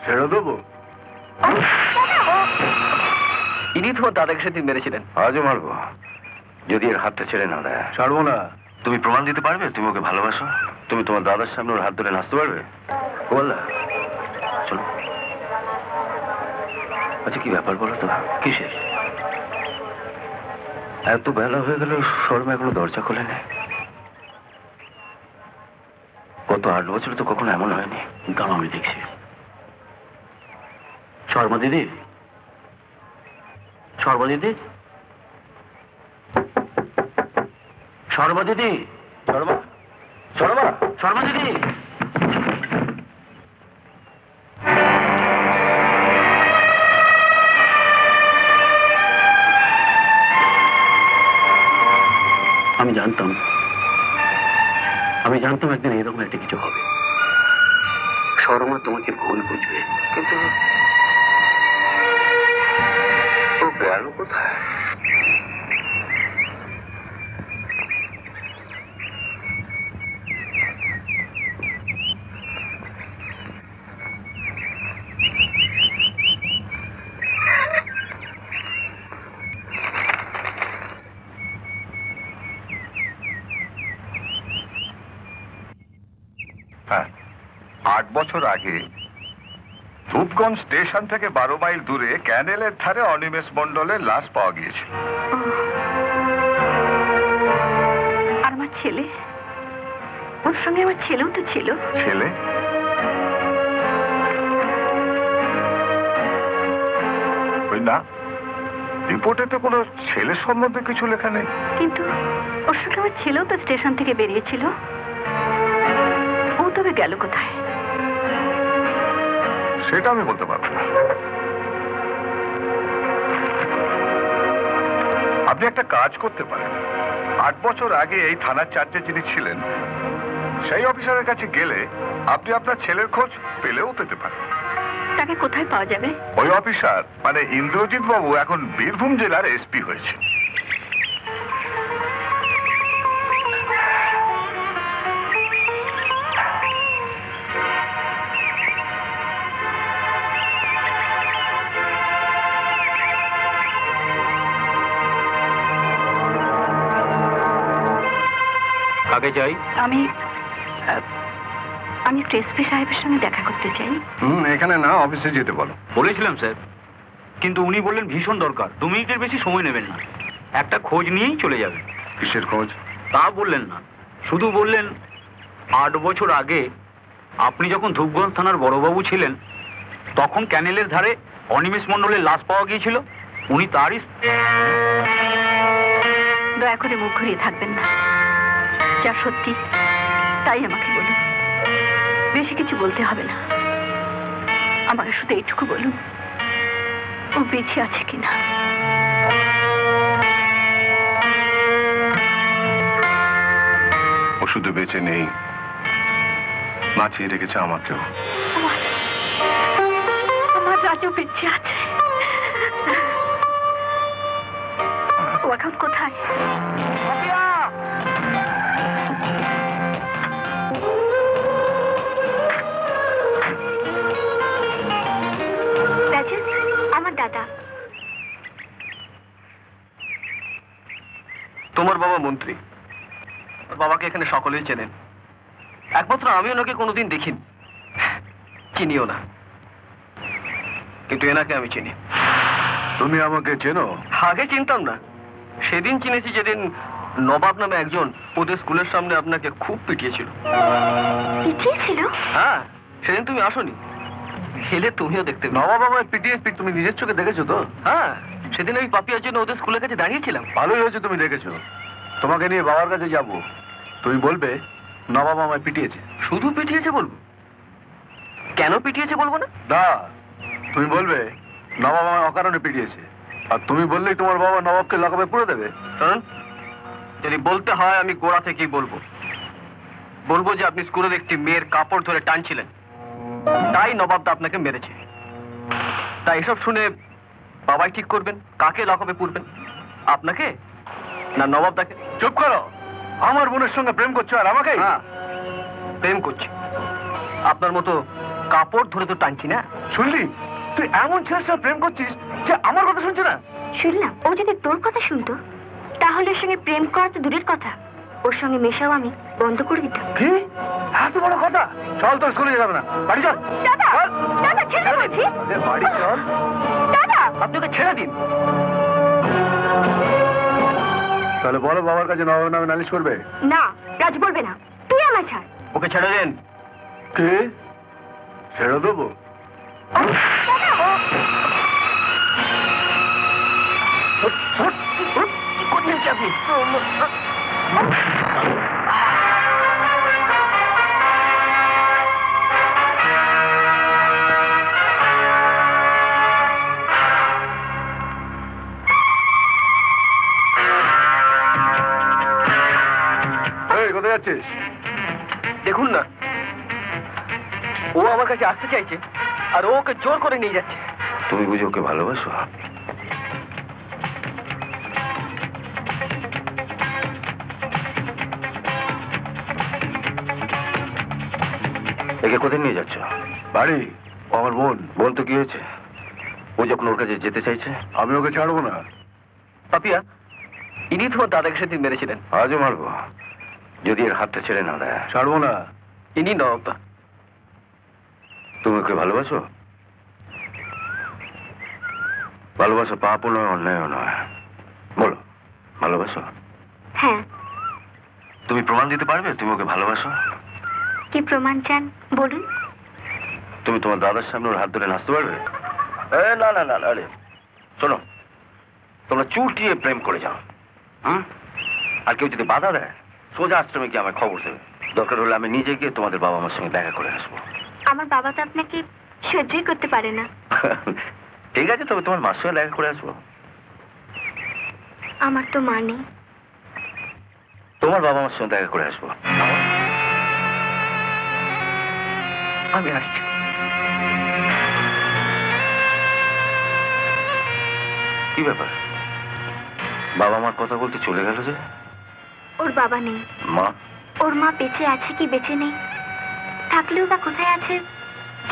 ছেড়ে দেবো? ইনি তোমার দাদাকে সেদিন মেরেছিলেন। আজও মারবো যদি এর হাতটা ছেড়ে না দেয়। ছাড়বো না। তুমি প্রমাণ দিতে পারবে তুমি ওকে ভালোবাসো? তুমি তোমার দাদার সামনে ওর হাত ধরে নাচতে পারবে? বললা চলো। আচ্ছা কি ব্যাপার বলো তো, কিসের এত বেলা হয়ে গেল? শর্মা এখনো দরজা খোলেনি। গত 8 বছর তো কখনো এমন হয়নি। দাঁড়াও আমি দেখছি। শর্মা দিদি, শর্মা দিদি, শর্মা দিদি, শর্মা, শর্মা, শর্মা দিদি। আমি জানতাম একদিন এরকম একটা কিছু হবে। শর্মা তোমাকে ভুল বুঝবে, কিন্তু ও গেল কোথায়? হ্যাঁ, 8 বছর আগে ধূপগঞ্জ স্টেশন থেকে 12 মাইল দূরে ক্যানেলের ধারে অনিমেষ মণ্ডলের লাশ পাওয়া গিয়েছে। আর আমার ছেলে, ওর সঙ্গে আমার ছেলেও তো ছিল। ছেলে? না, রিপোর্টে তো কোনো ছেলের সম্বন্ধে কিছু লেখা নেই। কিন্তু ওর সঙ্গে আমার ছেলেও তো স্টেশন থেকে বেরিয়েছিল। ও তবে গেল কোথায়? সেটা আমি বলতে পারবো না। আপনি একটা কাজ করতে পারেন। 8 বছর আগে এই থানার চার্জে যিনি ছিলেন সেই অফিসারের কাছে গেলে আপনি আপনার ছেলের খোঁজ পেলেও পেতে পারেন। তাকে কোথায় পাওয়া যাবে? ওই অফিসার মানে ইন্দ্রজিৎ বাবু এখন বীরভূম জেলার এসপি হয়েছে। কাকে চাই? আমি একটু এসপি সাহেবের সঙ্গে দেখা করতে চাই। এখানে না, অফিসে যেতে বলো। বলেছিলাম স্যার, কিন্তু উনি বললেন ভীষণ দরকার, 2 মিনিটের বেশি সময় নেবেন না, একটা খোঁজ নিয়েই চলে যাবেন। কিসের খোঁজ? তা বললেন না, শুধু বললেন 8 বছর আগে আপনি যখন ধূপগঞ্জ থানার বড়বাবু ছিলেন তখন ক্যানেলের ধারে অনিমেষ মণ্ডলের লাশ পাওয়া গিয়েছিল, উনি তারই। দয়া করে মুখ ঘুরিয়ে থাকবেন না, যা সত্যি তাই আমাকে বলুন। বেশি কিছু বলতে হবে না, আমাকে শুধু এইটুকু বলুন, ও বেঁচে আছে কিনা। ও শুধু বেঁচে নেই, বাঁচিয়ে রেখেছে আমাকেও। আমার রাজু বেঁচে আছে। ও এখন কোথায়? আমার দাদা। তোমার বাবা মন্ত্রী, বাবাকে এখানে সকলেই চেনেন, একমাত্র আমি ওনাকে কোনোদিন দেখিনি, চিনিও না, কিন্তু এনাকে আমি চিনি। তুমি আমাকে চেনো? আগে চিনতাম না, সেদিন চিনেছি যেদিন নবাব নামে একজন ওদের স্কুলের সামনে আপনাকে খুব পিটিয়েছিল। পিটিয়েছিল? হ্যাঁ, সেদিন তুমি আসোনি, হেলে তুমিও দেখতে। নবাব আমায় পিটিয়ে তুমি নিজের চোখে দেখেছো তো? হ্যাঁ, সেদিন আমি পাপিয়ার জন্য ওদের স্কুলের কাছে দাঁড়িয়েছিলাম। ভালোই হয়েছে তুমি দেখেছো। তোমাকে নিয়ে বাবার কাছে যাব, তুমি বলবে নবাব আমায় পিটিয়েছে। শুধু পিটিয়েছে বলবো? কেন পিটিয়েছে বলবো না? না, তুমি বলবে নবাব আমায় অকারণে পিটিয়েছে, আর তুমি বললেই তোমার বাবা নবাবকে লাগাবে পুড়ে দেবে। শুনুন, যদি বলতে হয় আমি গোড়া থেকেই বলবো। বলবো যে আপনি স্কুলের একটি মেয়ের কাপড় ধরে টানছিলেন, তাই নবাবদা আপনাকে মেরেছে। তাই এসব শুনে বাবাই ঠিক করবেন কাকে লাগাবে পুড়বেন, আপনাকে না নবাবদাকে। চুপ করো, আমার বোনের সঙ্গে প্রেম করছো আর আমাকে? হ্যাঁ, প্রেম করছি। আপনার মতো কাপড় ধরে তো টানছি না। শুনলি তুই এমন ছেলের সাথে প্রেম করছিস যে আমার কথা শুনছে না? শুনলাম ও যদি তোর কথা শুনতো তাহলে ওর সঙ্গে প্রেম করা তো দূরের কথা, ওর সঙ্গে মেশাও আমি বন্ধ করে দিতাম। কি এত বড় কথা? চল তোর স্কুলে যাবে না, বাড়ি চল। দাদা, দাদা ছেড়ে বলছি। বাড়ি চল। দাদা, আপনি ওকে ছেড়ে দিন। তাহলে বলো বাবার কাছে নবাব নামে নালিশ করবে? না, রাজ বলবে না, তুই আমায় ছাড়। ওকে ছেড়ে দিন। কে ছেড়ে দেবো? কি করছেন কি আপনি? কোথায় যাচ্ছিস? দেখুন না, ও আমার কাছে আসতে চাইছে আর ও ওকে জোর করে নিয়ে যাচ্ছে। তুমি বুঝি ওকে ভালোবাসো? একে কোথায় নিয়ে যাচ্ছ? বাড়ি। ও আমার বোন। বোন তো কি হয়েছে? ও যখন ওর কাছে যেতে চাইছে আমি ওকে ছাড়বো না। পাপিয়া, ইনি তোমার দাদাকে সেদিন মেরেছিলেন। আজও মারবো যদি এর হাতটা ছেড়ে না দেয়। ছাড়বো না। ইনি নবাবদা। তুমি ওকে ভালোবাসো? ভালোবাসো পাপও নয়, অন্যায়ও নয়। বলো ভালোবাসো? হ্যাঁ। তুমি প্রমাণ দিতে পারবে তুমি ওকে ভালোবাসো? কি প্রমাণ চান বলুন? তুমি তোমার দাদার সামনে ওর হাত ধরে নাচতে পারবে? না না না, আরে শোনো, তোমরা চুটিয়ে প্রেম করে যাও, আর কেউ যদি বাধা দেয় সোজা আশ্রমে গিয়ে আমার খবর দেবে। দরকার হলে আমি নিজে গিয়ে তোমাদের বাবা মার সঙ্গে দেখা করে আসবো। আমার বাবা তো আপনাকে সহ্যই করতে পারে না। ঠিক আছে, তবে তোমার মার সঙ্গে দেখা করে আসবো। আমার তো মা নেই। তোমার বাবা মার সঙ্গে দেখা করে আসবো। আমি আসছি। কি ব্যাপার, বাবা মার কথা বলতে চলে গেল যে? ওর বাবা নেই। মা? ওর মা বেঁচে আছে কি বেঁচে নেই, থাকলেও বা কোথায় আছে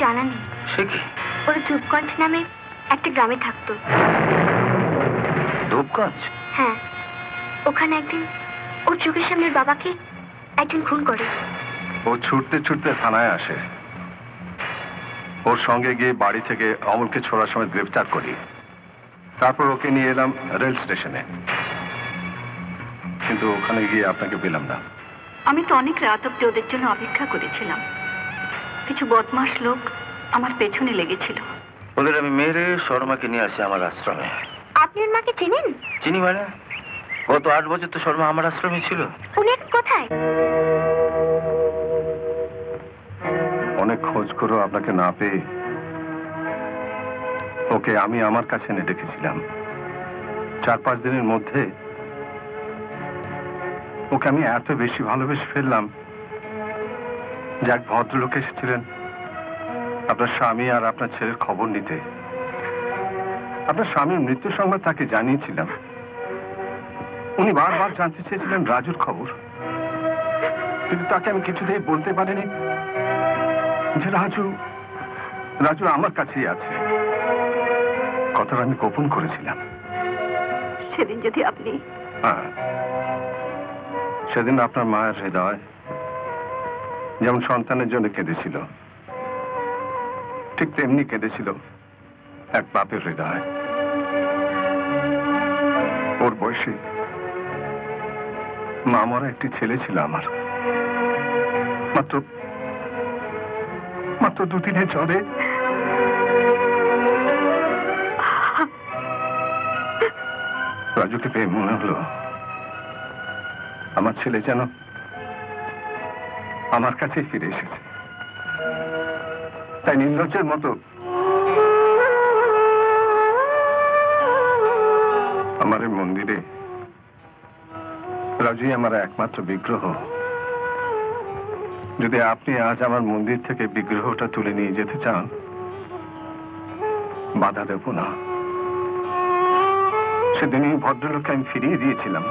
জানা নেই। সে কি? ওর ধূপগঞ্জ নামে একটা গ্রামে থাকতো। ধূপগঞ্জ? হ্যাঁ, ওখানে একদিন ওর চোখের সামনের বাবাকে একজন খুন করে। ও ছুটতে ছুটতে থানায় আসে। ওর সঙ্গে গিয়ে বাড়ি থেকে অমলকে ছোড়ার সময় গ্রেফতার করি। তারপর ওকে নিয়ে এলাম রেল স্টেশনে, কিন্তু ওখানে গিয়ে আপনাকে পেলাম না। আমি তো অনেক রাত অব্দি ওদের জন্য অপেক্ষা করেছিলাম। কিছু বদমাস লোক আমার পেছনে লেগেছিল। ওদের আমি মেরে শর্মাকে নিয়ে আসি আমার আশ্রমে। আপনি ওর মাকে চেনেন? চিনি মানে? গত 8 বছর তো শর্মা আমার আশ্রমে ছিল। উনি এখন কোথায়? অনেক খোঁজ করেও আপনাকে না পেয়ে ওকে আমি আমার কাছে এনে ডেকেছিলাম। 4-5 দিনের মধ্যে ওকে আমি এত বেশি ভালোবেসে ফেললাম যে এক ভদ্রলোক এসেছিলেন আপনার স্বামী আর আপনার ছেলের খবর নিতে। আপনার স্বামীর মৃত্যু সংবাদ তাকে জানিয়েছিলাম। উনি বারবার জানতে চেয়েছিলেন রাজুর খবর, কিন্তু তাকে আমি কিছুতেই বলতে পারিনি যে রাজু আমার কাছেই আছে। কথাটা আমি গোপন করেছিলাম। সেদিন যদি আপনি... হ্যাঁ, সেদিন আপনার মায়ের হৃদয় যেমন সন্তানের জন্য কেঁদেছিল, ঠিক তেমনি কেঁদেছিল এক বাপের হৃদয়। ওর বয়সে মা মরা একটি ছেলে ছিল আমার। মাত্র 2 দিনের জ্বরে রাজুকে পেয়ে মনে হলো আমার ছেলে যেন আমার কাছে ফিরে এসেছে। তাই নির্লজ্জের মতো আমার এই মন্দিরে রাজুই আমার একমাত্র বিগ্রহ। যদি আপনি আজ আমার মন্দির থেকে বিগ্রহটা তুলে নিয়ে যেতে চান, বাধা দেব না। সেদিন এই ভদ্রলোককে আমি ফিরিয়ে দিয়েছিলাম,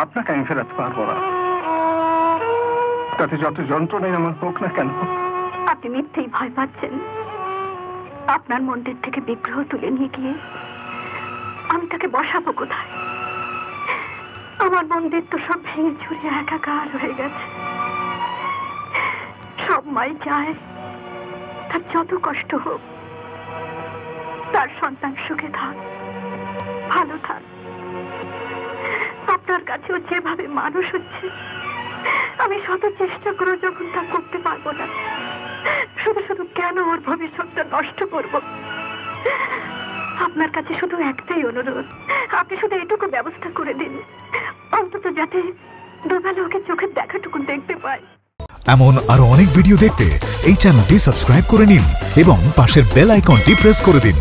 আপনাকে আমি ফেরাতে পারবো না। তাতে যত যন্ত্রণাই আমার হোক না কেন। আপনি মিথ্যেই ভয় পাচ্ছেন। আপনার মন্দির থেকে বিগ্রহ তুলে নিয়ে গিয়ে আমি তাকে বসাবো কোথায়? আমার মন্দির তো সব ভেঙে চুরে একাকার হয়ে গেছে। সব মাই চায় তার যত কষ্ট হোক, তার সন্তান সুখে থাক, ভালো থাক। আপনার কাছেও যেভাবে মানুষ হচ্ছে, আমি শত চেষ্টা করে যখন তা করতে পারবো না, শুধু শুধু কেন ওর ভবিষ্যৎটা নষ্ট করব? আপনার কাছে শুধু একটাই অনুরোধ, আপনি শুধু এটুকু ব্যবস্থা করে দিন, অন্তত যাতে দুবেলা ওকে চোখের দেখাটুকু দেখতে পাই। এমন আরো অনেক ভিডিও দেখতে এই চ্যানেলটি সাবস্ক্রাইব করে নিন এবং পাশের বেল আইকনটি প্রেস করে দিন।